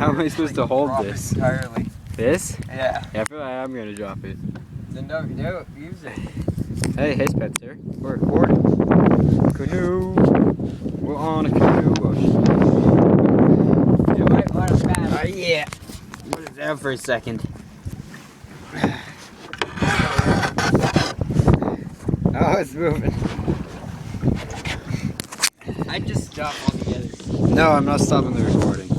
How am I supposed to hold this? Entirely. This? Yeah. Yeah, I feel like I'm gonna drop it. Then don't do it. Use it. Hey, Spencer. We're recording. Canoe. We're on a canoe. You might want to pass. Yeah. Put it down for a second. Oh, it's moving. I just stopped altogether. No, I'm not stopping the recording.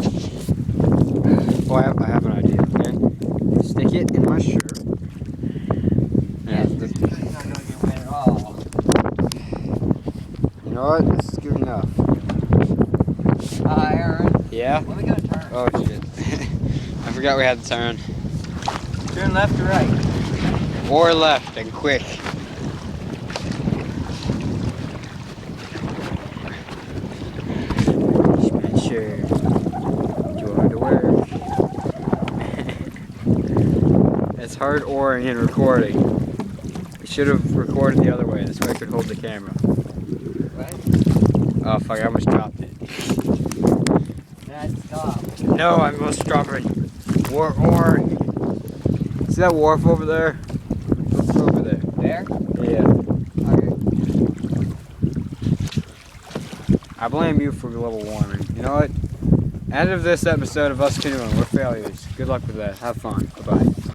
Oh, I have an idea. Okay, stick it in my shirt. Yeah, this is not going to get wet at all. You know what? This is good enough. Aaron. Yeah. Well, we got to turn. Oh shit! I forgot we had to turn. Turn left or right? Or left and quick. Sure. Joy to work. It's hard oaring and recording. We should have recorded the other way. This way I could hold the camera. What? Oh fuck! I almost dropped it. Dad, stop. No, I almost dropped it. Oar. See that wharf over there? It's over there. There? Yeah. Okay. I blame you for global warming. You know what? End of this episode of us canoeing. We're failures. Good luck with that. Have fun. Bye-bye.